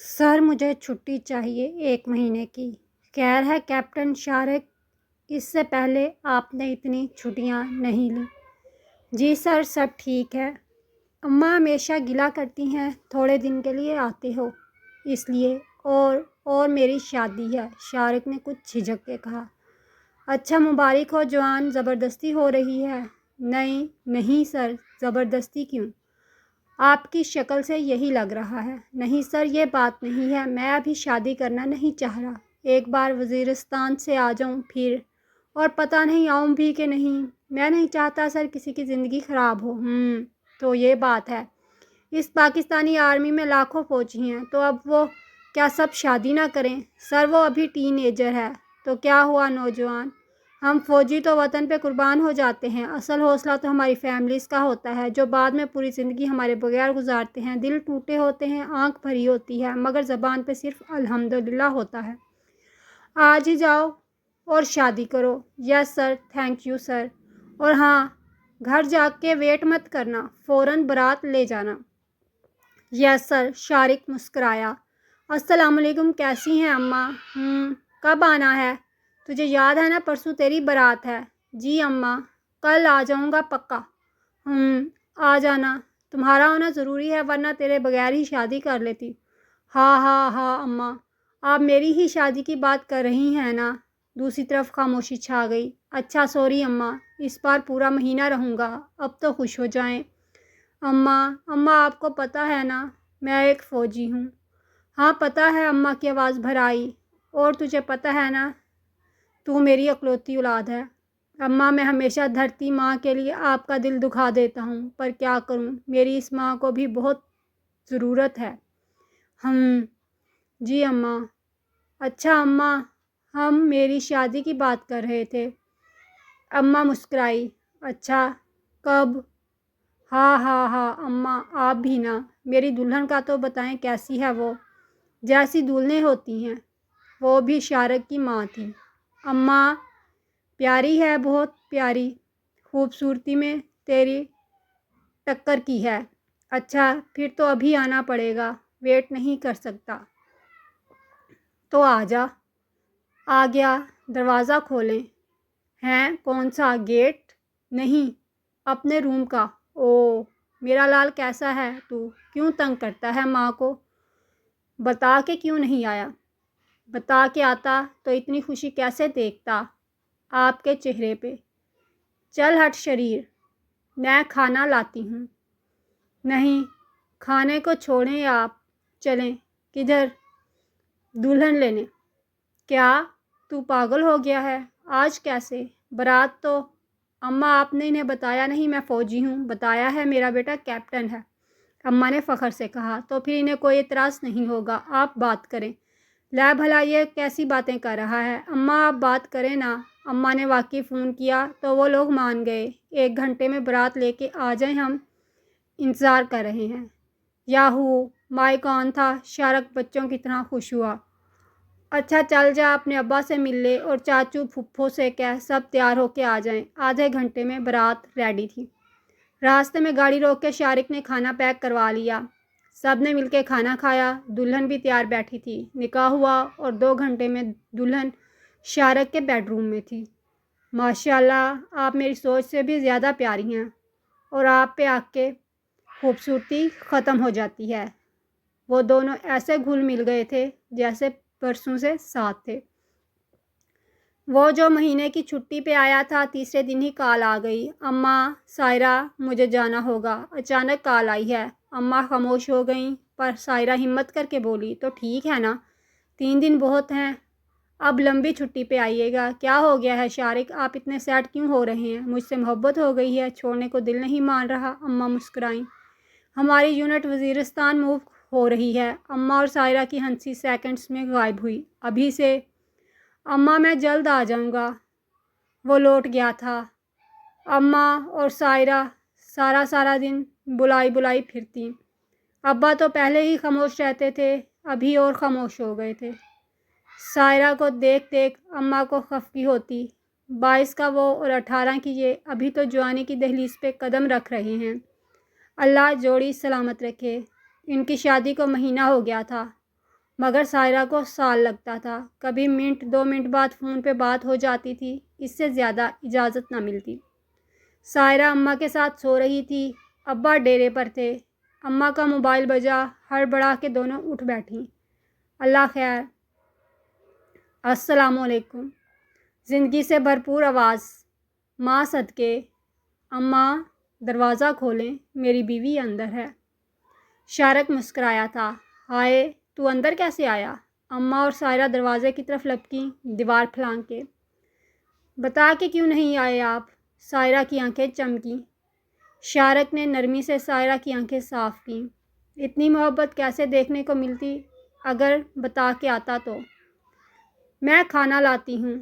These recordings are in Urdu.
سر مجھے چھٹی چاہیے 1 مہینے کی۔ خیر ہے کیپٹن شارک، اس سے پہلے آپ نے اتنی چھٹیاں نہیں لیں۔ جی سر، سب ٹھیک ہے۔ اماں ہمیشہ گلہ کرتی ہیں تھوڑے دن کے لیے آتے ہو اس لیے، اور میری شادی ہے، شارک نے کچھ جھجک کے کہا۔ اچھا مبارک ہو جوان، زبردستی ہو رہی ہے؟ نہیں سر، زبردستی کیوں؟ آپ کی شکل سے یہی لگ رہا ہے۔ نہیں سر، یہ بات نہیں ہے، میں ابھی شادی کرنا نہیں چاہ رہا، ایک بار وزیرستان سے آ جاؤں پھر، اور پتہ نہیں آؤں بھی کہ نہیں۔ میں نہیں چاہتا سر کسی کی زندگی خراب ہو۔ تو یہ بات ہے، اس پاکستانی آرمی میں لاکھوں فوجی ہیں، تو اب وہ کیا سب شادی نہ کریں؟ سر وہ ابھی ٹین ایجر ہے، تو کیا ہوا نوجوان؟ ہم فوجی تو وطن پہ قربان ہو جاتے ہیں، اصل حوصلہ تو ہماری فیملیز کا ہوتا ہے، جو بعد میں پوری زندگی ہمارے بغیر گزارتے ہیں، دل ٹوٹے ہوتے ہیں، آنکھ بھری ہوتی ہے، مگر زبان پہ صرف الحمدللہ ہوتا ہے۔ آج ہی جاؤ اور شادی کرو۔ یس سر، تھینک یو سر۔ اور ہاں، گھر جا کے ویٹ مت کرنا، فوراً بارات لے جانا۔ یس سر، شارک مسکرایا۔ السلام علیکم، کیسی ہیں اماں؟ کب آنا ہے؟ تجھے یاد ہے نا پرسوں تیری بارات ہے؟ جی اماں، کل آ جاؤں گا پکا۔ آ جانا، تمہارا ہونا ضروری ہے ورنہ تیرے بغیر ہی شادی کر لیتی۔ ہاں اماں، آپ میری ہی شادی کی بات کر رہی ہیں نا؟ دوسری طرف خاموشی چھا گئی۔ اچھا سوری اماں، اس بار پورا مہینہ رہوں گا، اب تو خوش ہو جائیں۔ اماں آپ کو پتہ ہے نا میں ایک فوجی ہوں۔ ہاں پتہ ہے، اماں کی آواز بھر آئی۔ اور تجھے پتہ ہے نا تو میری اکلوتی اولاد ہے۔ اماں میں ہمیشہ دھرتی ماں کے لیے آپ کا دل دکھا دیتا ہوں، پر کیا کروں، میری اس ماں کو بھی بہت ضرورت ہے۔ جی اماں۔ اچھا اماں، ہم میری شادی کی بات کر رہے تھے۔ اماں مسکرائی۔ اچھا، کب؟ ہاں اماں، آپ بھی نا، میری دلہن کا تو بتائیں کیسی ہے وہ؟ جیسی دلہنیں ہوتی ہیں، وہ بھی شارک کی ماں تھی۔ اماں پیاری ہے، بہت پیاری، خوبصورتی میں تیری ٹکر کی ہے۔ اچھا پھر تو ابھی آنا پڑے گا، ویٹ نہیں کر سکتا۔ تو آ جا۔ آ گیا، دروازہ کھولیں۔ ہیں کون سا گیٹ؟ نہیں، اپنے روم کا۔ میرا لال کیسا ہے تو؟ کیوں تنگ کرتا ہے ماں کو؟ بتا کے کیوں نہیں آیا؟ بتا کے آتا تو اتنی خوشی کیسے دیکھتا آپ کے چہرے پہ؟ چل ہٹ شریر، میں کھانا لاتی ہوں۔ نہیں، کھانے کو چھوڑیں آپ، چلیں۔ کدھر؟ دلہن لینے۔ کیا تو پاگل ہو گیا ہے؟ آج کیسے؟ بارات تو اماں آپ نے انہیں بتایا نہیں میں فوجی ہوں؟ بتایا ہے، میرا بیٹا کیپٹن ہے، اماں نے فخر سے کہا۔ تو پھر انہیں کوئی اعتراض نہیں ہوگا، آپ بات کریں۔ لے بھلا یہ کیسی باتیں کر رہا ہے؟ اماں آپ بات کریں نا۔ اماں نے واقعی فون کیا تو وہ لوگ مان گئے۔ 1 گھنٹے میں بارات لے کے آ جائیں، ہم انتظار کر رہے ہیں۔ یاہو، مائی کون تھا؟ شارک بچوں کی طرح خوش ہوا۔ اچھا چل جا، اپنے ابا سے مل لے اور چاچو پھپھو سے کہہ سب تیار ہو کے آ جائیں۔ آدھے گھنٹے میں بارات ریڈی تھی۔ راستے میں گاڑی روک کے شارک نے کھانا پیک کروا لیا۔ سب نے مل کے کھانا کھایا، دلہن بھی تیار بیٹھی تھی۔ نکاح ہوا اور 2 گھنٹے میں دلہن شارک کے بیڈ روم میں تھی۔ ماشاءاللہ، آپ میری سوچ سے بھی زیادہ پیاری ہیں، اور آپ پہ آ کے خوبصورتی ختم ہو جاتی ہے۔ وہ دونوں ایسے گھل مل گئے تھے جیسے برسوں سے ساتھ تھے۔ وہ جو مہینے کی چھٹی پہ آیا تھا، تیسرے دن ہی کال آ گئی۔ اماں سائرہ، مجھے جانا ہوگا، اچانک کال آئی ہے۔ اماں خاموش ہو گئیں، پر سائرہ ہمت کر کے بولی، تو ٹھیک ہے نا، 3 دن بہت ہیں، اب لمبی چھٹی پہ آئیے گا۔ کیا ہو گیا ہے شارک، آپ اتنے سیڈ کیوں ہو رہے ہیں؟ مجھ سے محبت ہو گئی ہے، چھوڑنے کو دل نہیں مان رہا۔ اماں مسکرائیں۔ ہماری یونٹ وزیرستان موو ہو رہی ہے۔ اماں اور سائرہ کی ہنسی سیکنڈز میں غائب ہوئی۔ ابھی سے؟ اماں میں جلد آ جاؤں گا۔ وہ لوٹ گیا تھا۔ اماں اور سائرہ سارا دن بلائی پھرتیں۔ ابا تو پہلے ہی خاموش رہتے تھے، ابھی اور خاموش ہو گئے تھے۔ سائرہ کو دیکھ اماں کو خفگی ہوتی۔ 22 کا وہ اور 18 کی یہ، ابھی تو جوانی کی دہلیز پہ قدم رکھ رہے ہیں۔ اللہ جوڑی سلامت رکھے۔ ان کی شادی کو مہینہ ہو گیا تھا، مگر سائرہ کو سال لگتا تھا، کبھی منٹ 2 منٹ بعد فون پہ بات ہو جاتی تھی، اس سے زیادہ اجازت نہ ملتی۔ سائرہ اماں کے ساتھ سو رہی تھی، ابا ڈیرے پر تھے۔ اماں کا موبائل بجا، ہڑبڑا کے دونوں اٹھ بیٹھیں۔ اللہ خیر، السلام علیکم، زندگی سے بھرپور آواز، ماں صدقے۔ اماں دروازہ کھولیں، میری بیوی اندر ہے۔ شارق مسکرایا تھا، ہائے تو اندر کیسے آیا؟ اماں اور سائرہ دروازے کی طرف لپکیں، دیوار پھلانگ کے۔ بتا کے کیوں نہیں آئے آپ؟ سائرہ کی آنکھیں چمکیں۔ شارق نے نرمی سے سائرہ کی آنکھیں صاف کیں۔ اتنی محبت کیسے دیکھنے کو ملتی؟ اگر بتا کے آتا تو۔ میں کھانا لاتی ہوں۔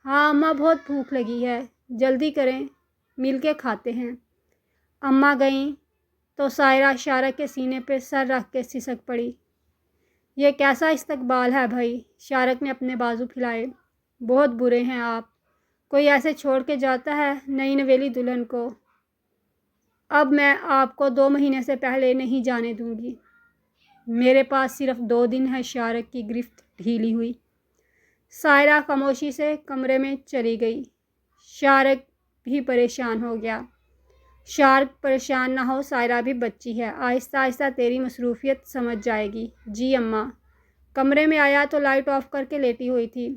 ہاں اماں، بہت بھوک لگی ہے، جلدی کریں، مل کے کھاتے ہیں۔ اماں گئیں تو سائرہ شارق کے سینے پہ سر رکھ کے سسک پڑی۔ یہ کیسا استقبال ہے بھائی؟ شارق نے اپنے بازو پھیلائے۔ بہت برے ہیں آپ، کوئی ایسے چھوڑ کے جاتا ہے نئی نویلی دلہن کو؟ اب میں آپ کو 2 مہینے سے پہلے نہیں جانے دوں گی۔ میرے پاس صرف 2 دن ہے۔ شارق کی گرفت ڈھیلی ہوئی۔ سائرہ خاموشی سے کمرے میں چلی گئی۔ شارق بھی پریشان ہو گیا۔ شارق پریشان نہ ہو، سائرہ بھی بچی ہے، آہستہ آہستہ تیری مصروفیت سمجھ جائے گی۔ جی اماں۔ کمرے میں آیا تو لائٹ آف کر کے لیٹی ہوئی تھی۔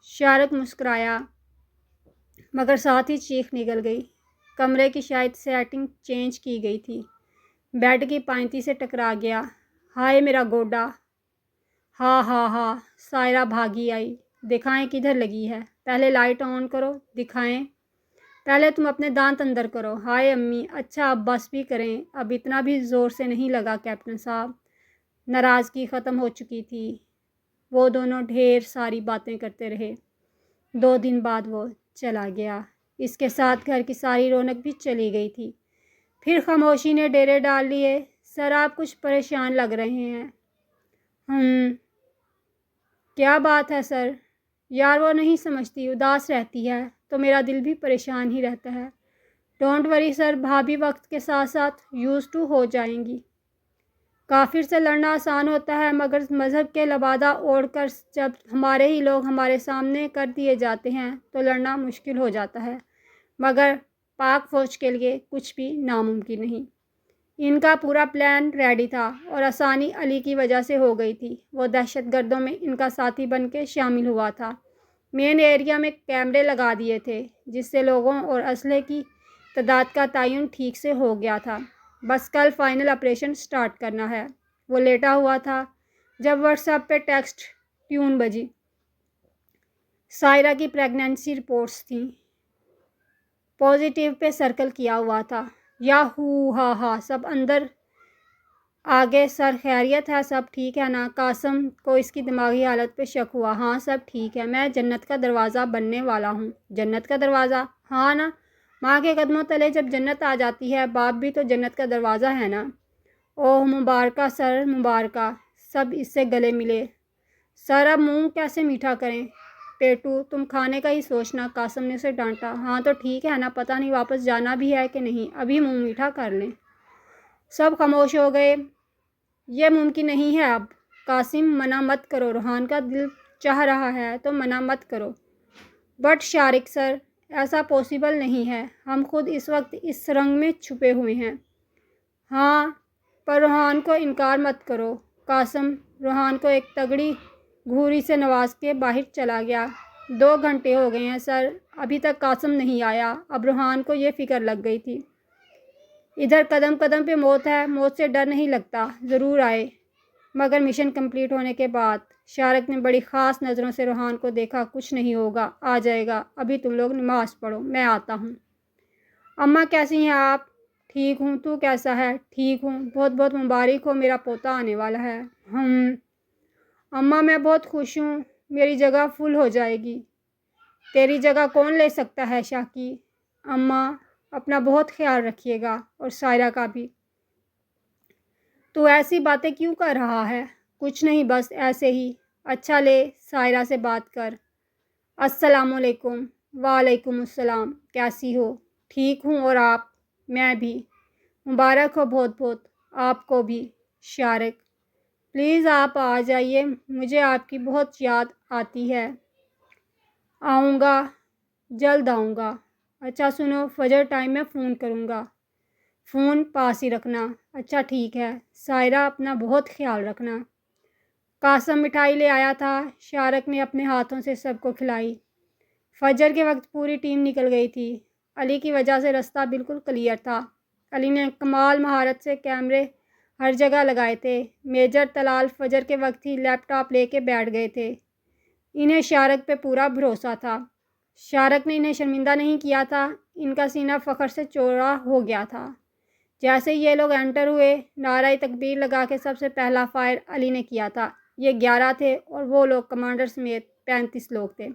شارق مسکرایا، مگر ساتھ ہی چیخ نکل گئی۔ کمرے کی شاید سیٹنگ چینج کی گئی تھی۔ بیڈ کی پائنتی سے ٹکرا گیا۔ ہائے میرا گوڈا۔ ہاں ہاں ہاں، سائرہ بھاگی آئی۔ دکھائیں کدھر لگی ہے؟ پہلے لائٹ آن کرو، دکھائیں۔ پہلے تم اپنے دانت اندر کرو۔ ہائے امی، اچھا اب بس بھی کریں، اب اتنا بھی زور سے نہیں لگا کیپٹن صاحب۔ ناراضگی ختم ہو چکی تھی۔ وہ دونوں ڈھیر ساری باتیں کرتے رہے۔ 2 دن بعد وہ چلا گیا۔ اس کے ساتھ گھر کی ساری رونق بھی چلی گئی تھی۔ پھر خاموشی نے ڈیرے ڈال لیے۔ سر آپ کچھ پریشان لگ رہے ہیں۔ کیا بات ہے سر؟ یار وہ نہیں سمجھتی، اداس رہتی ہے تو میرا دل بھی پریشان ہی رہتا ہے۔ ڈونٹ وری سر، بھابھی وقت کے ساتھ ساتھ یوز ٹو ہو جائیں گی۔ کافر سے لڑنا آسان ہوتا ہے، مگر مذہب کے لبادہ اوڑھ کر جب ہمارے ہی لوگ ہمارے سامنے کر دیے جاتے ہیں تو لڑنا مشکل ہو جاتا ہے، مگر پاک فوج کے لیے کچھ بھی ناممکن نہیں۔ ان کا پورا پلان ریڈی تھا اور آسانی علی کی وجہ سے ہو گئی تھی۔ وہ دہشت گردوں میں ان کا ساتھی بن کے شامل ہوا تھا۔ مین ایریا میں کیمرے لگا دیے تھے، جس سے لوگوں اور اسلحے کی تعداد کا تعین ٹھیک سے ہو گیا تھا۔ بس کل فائنل آپریشن سٹارٹ کرنا ہے۔ وہ لیٹا ہوا تھا جب واٹس ایپ پہ ٹیکسٹ ٹیون بجی۔ سائرہ کی پریگنینسی رپورٹس تھیں۔ پازیٹیو پہ سرکل کیا ہوا تھا۔ یاہو، ہاں ہاں، سب اندر آگے سر، خیریت ہے؟ سب ٹھیک ہے نا؟ قاسم کو اس کی دماغی حالت پہ شک ہوا۔ ہاں سب ٹھیک ہے، میں جنت کا دروازہ بننے والا ہوں۔ جنت کا دروازہ؟ ہاں نا، ماں کے قدموں تلے جب جنت آ جاتی ہے، باپ بھی تو جنت کا دروازہ ہے نا۔ اوہ مبارکہ سر، مبارکہ۔ سب اس سے گلے ملے۔ سر اب منہ کیسے میٹھا کریں؟ پیٹو تم کھانے کا ہی سوچنا، قاسم نے اسے ڈانٹا۔ ہاں تو ٹھیک ہے نا، پتہ نہیں واپس جانا بھی ہے کہ نہیں، ابھی منہ میٹھا کر لیں۔ سب خاموش ہو گئے۔ یہ ممکن نہیں ہے اب۔ قاسم منع مت کرو، روحان کا دل چاہ رہا ہے تو منع مت کرو۔ بٹ شارق سر، ایسا پاسبل نہیں ہے، ہم خود اس وقت اس سرنگ میں چھپے ہوئے ہیں۔ ہاں پر روحان کو انکار مت کرو۔ قاسم روحان کو ایک تگڑی گھوری سے نواز کے باہر چلا گیا۔ 2 گھنٹے ہو گئے ہیں سر، ابھی تک قاسم نہیں آیا۔ اب روحان کو یہ فکر لگ گئی تھی، ادھر قدم قدم پہ موت ہے، موت سے ڈر نہیں لگتا، ضرور آئے مگر مشن کمپلیٹ ہونے کے بعد۔ شارق نے بڑی خاص نظروں سے روحان کو دیکھا۔ کچھ نہیں ہوگا، آ جائے گا، ابھی تم لوگ نماز پڑھو، میں آتا ہوں۔ اماں کیسی ہیں آپ؟ ٹھیک ہوں، تو کیسا ہے؟ ٹھیک ہوں، بہت بہت مبارک ہو، میرا پوتا آنے والا ہے۔ اماں میں بہت خوش ہوں، میری جگہ فل ہو جائے گی۔ تیری جگہ کون لے سکتا ہے شاکی؟ اماں اپنا بہت خیال رکھیے گا، اور سائرہ کا بھی۔ تو ایسی باتیں کیوں کر رہا ہے؟ کچھ نہیں، بس ایسے ہی۔ اچھا لے سائرہ سے بات کر۔ السلام علیکم۔ وعلیکم السلام، کیسی ہو؟ ٹھیک ہوں، اور آپ؟ میں بھی۔ مبارک ہو بہت بہت، آپ کو بھی۔ شارق پلیز آپ آ جائیے، مجھے آپ کی بہت یاد آتی ہے۔ آؤں گا، جلد آؤں گا۔ اچھا سنو، فجر ٹائم میں فون کروں گا، فون پاس ہی رکھنا۔ اچھا ٹھیک ہے سائرہ، اپنا بہت خیال رکھنا۔ قاسم مٹھائی لے آیا تھا، شارق نے اپنے ہاتھوں سے سب کو کھلائی۔ فجر کے وقت پوری ٹیم نکل گئی تھی۔ علی کی وجہ سے رستہ بالکل کلیئر تھا۔ علی نے کمال مہارت سے کیمرے ہر جگہ لگائے تھے۔ میجر طلال فجر کے وقت ہی لیپ ٹاپ لے کے بیٹھ گئے تھے۔ انہیں شارق پہ پورا بھروسہ تھا۔ شارق نے انہیں شرمندہ نہیں کیا تھا، ان کا سینہ فخر سے چوڑا ہو گیا تھا۔ جیسے یہ لوگ انٹر ہوئے، نعرہ تکبیر لگا کے سب سے پہلا فائر علی نے کیا تھا۔ یہ 11 تھے اور وہ لوگ کمانڈر سمیت 35 لوگ تھے۔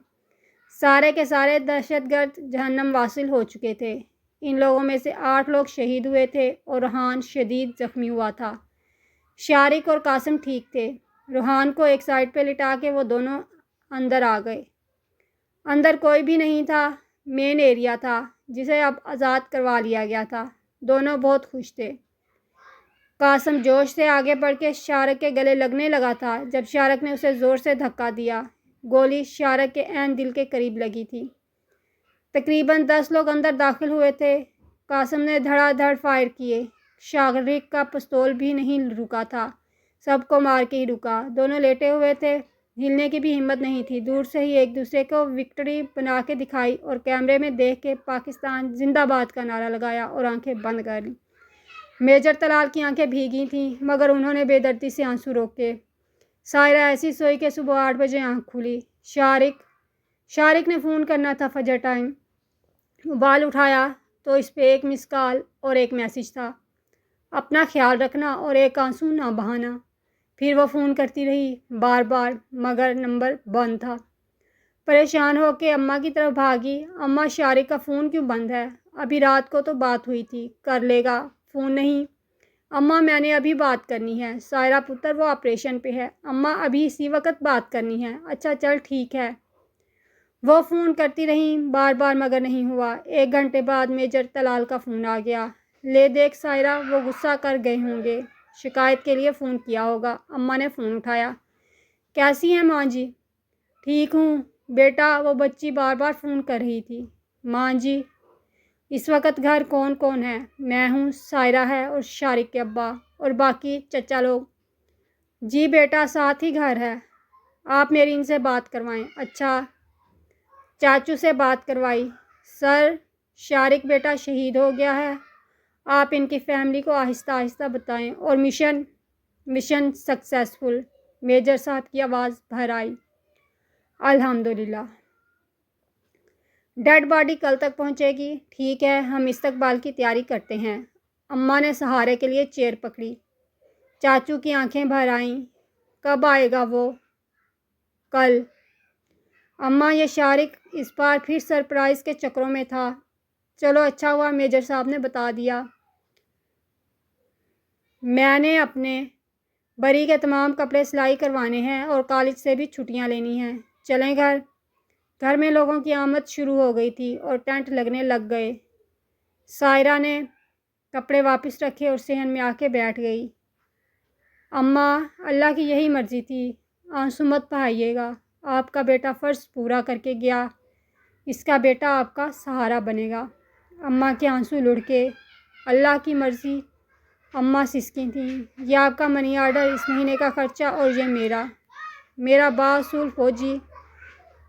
سارے کے سارے دہشت گرد جہنم واصل ہو چکے تھے۔ ان لوگوں میں سے 8 لوگ شہید ہوئے تھے اور روحان شدید زخمی ہوا تھا۔ شارق اور قاسم ٹھیک تھے۔ روحان کو ایک سائڈ پہ لٹا کے وہ دونوں اندر آ گئے۔ اندر کوئی بھی نہیں تھا، مین ایریا تھا جسے اب آزاد کروا لیا گیا تھا۔ دونوں بہت خوش تھے۔ قاسم جوش سے آگے بڑھ کے شارق کے گلے لگنے لگا تھا جب شارق نے اسے زور سے دھکا دیا۔ گولی شارق کے عین دل کے قریب لگی تھی۔ تقریباً 10 لوگ اندر داخل ہوئے تھے۔ قاسم نے دھڑا دھڑ فائر کیے۔ شارق کا پستول بھی نہیں رکا تھا، سب کو مار کے ہی رکا۔ دونوں لیٹے ہوئے تھے، ہلنے کی بھی ہمت نہیں تھی۔ دور سے ہی ایک دوسرے کو وکٹری بنا کے دکھائی اور کیمرے میں دیکھ کے پاکستان زندہ باد کا نعرہ لگایا اور آنکھیں بند کر لیں۔ میجر طلال کی آنکھیں بھیگی تھیں مگر انہوں نے بے دردی سے آنسو روکے۔ سائرہ ایسی سوئی کہ صبح 8 بجے آنکھ کھلی۔ شارق نے فون کرنا تھا فجر ٹائم۔ موبائل اٹھایا تو اس پہ ایک مس کال اور ایک میسج تھا، اپنا خیال رکھنا اور ایک آنسو نہ بہانا۔ پھر وہ فون کرتی رہی بار بار مگر نمبر بند تھا۔ پریشان ہو کے اماں کی طرف بھاگی۔ اماں شارق کا فون کیوں بند ہے؟ ابھی رات کو تو بات ہوئی تھی، کر لے گا فون۔ نہیں اماں، میں نے ابھی بات کرنی ہے۔ سائرہ پتر وہ آپریشن پہ ہے، اماں ابھی اسی وقت بات کرنی ہے۔ اچھا چل ٹھیک ہے۔ وہ فون کرتی رہیں بار بار مگر نہیں ہوا۔ 1 گھنٹے بعد میجر طلال کا فون آ گیا۔ لے دیکھ سائرہ، وہ غصہ کر گئے ہوں گے، شکایت کے لیے فون کیا ہوگا۔ اماں نے فون اٹھایا۔ کیسی ہیں ماں جی؟ ٹھیک ہوں بیٹا، وہ بچی بار بار فون کر رہی تھی۔ ماں جی اس وقت گھر کون کون ہے؟ میں ہوں، سائرہ ہے اور شارق کے ابا اور باقی چچا لوگ۔ جی بیٹا ساتھ ہی گھر ہے، آپ میری ان سے بات کروائیں۔ اچھا، چاچو سے بات کروائی۔ سر شارق بیٹا شہید ہو گیا ہے، آپ ان کی فیملی کو آہستہ آہستہ بتائیں اور مشن سکسیسفل۔ میجر صاحب کی آواز بھر آئی۔ الحمدللہ۔ ڈیڈ باڈی کل تک پہنچے گی؟ ٹھیک ہے، ہم استقبال کی تیاری کرتے ہیں۔ اماں نے سہارے کے لیے چیئر پکڑی۔ چاچو کی آنکھیں بھر آئیں۔ کب آئے گا وہ؟ کل۔ اماں یہ شارق اس بار پھر سرپرائز کے چکروں میں تھا۔ چلو اچھا ہوا میجر صاحب نے بتا دیا۔ میں نے اپنے بری کے تمام کپڑے سلائی کروانے ہیں اور کالج سے بھی چھٹیاں لینی ہیں، چلیں گھر؟ گھر میں لوگوں کی آمد شروع ہو گئی تھی اور ٹینٹ لگنے لگ گئے۔ سائرہ نے کپڑے واپس رکھے اور صحن میں آ کے بیٹھ گئی۔ اماں اللہ کی یہی مرضی تھی، آنسو مت بہائیے گا، آپ کا بیٹا فرض پورا کر کے گیا، اس کا بیٹا آپ کا سہارا بنے گا۔ اماں کے آنسو لڑکے۔ اللہ کی مرضی۔ اماں سسکی تھیں۔ یہ آپ کا منی آرڈر، اس مہینے کا خرچہ، اور یہ میرا بااصول فوجی۔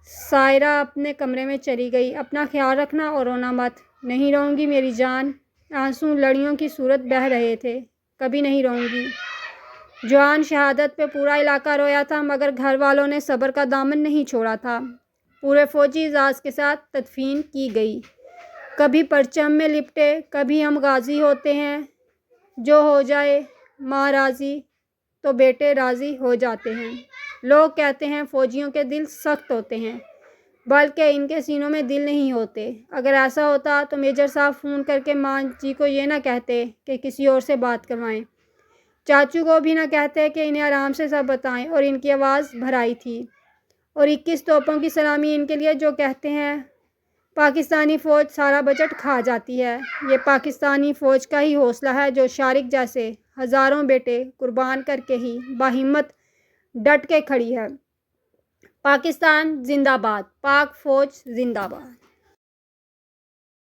سائرہ اپنے کمرے میں چلی گئی۔ اپنا خیال رکھنا اور رونا مت۔ نہیں روں گی میری جان۔ آنسو لڑیوں کی صورت بہہ رہے تھے۔ کبھی نہیں روں گی۔ جوان شہادت پہ پورا علاقہ رویا تھا مگر گھر والوں نے صبر کا دامن نہیں چھوڑا تھا۔ پورے فوجی اعزاز کے ساتھ تدفین کی گئی۔ کبھی پرچم میں لپٹے، کبھی ہم غازی ہوتے ہیں۔ جو ہو جائے ماں راضی تو بیٹے راضی ہو جاتے ہیں۔ لوگ کہتے ہیں فوجیوں کے دل سخت ہوتے ہیں، بلکہ ان کے سینوں میں دل نہیں ہوتے۔ اگر ایسا ہوتا تو میجر صاحب فون کر کے ماں جی کو یہ نہ کہتے کہ کسی اور سے بات کروائیں، چاچو کو بھی نہ کہتے کہ انہیں آرام سے سب بتائیں، اور ان کی آواز بھر آئی تھی۔ اور 21 توپوں کی سلامی ان کے لیے جو کہتے ہیں پاکستانی فوج سارا بجٹ کھا جاتی ہے۔ یہ پاکستانی فوج کا ہی حوصلہ ہے جو شارق جیسے ہزاروں بیٹے قربان کر کے ہی باہمت ڈٹ کے کھڑی ہے۔ پاکستان زندہ باد، پاک فوج زندہ باد۔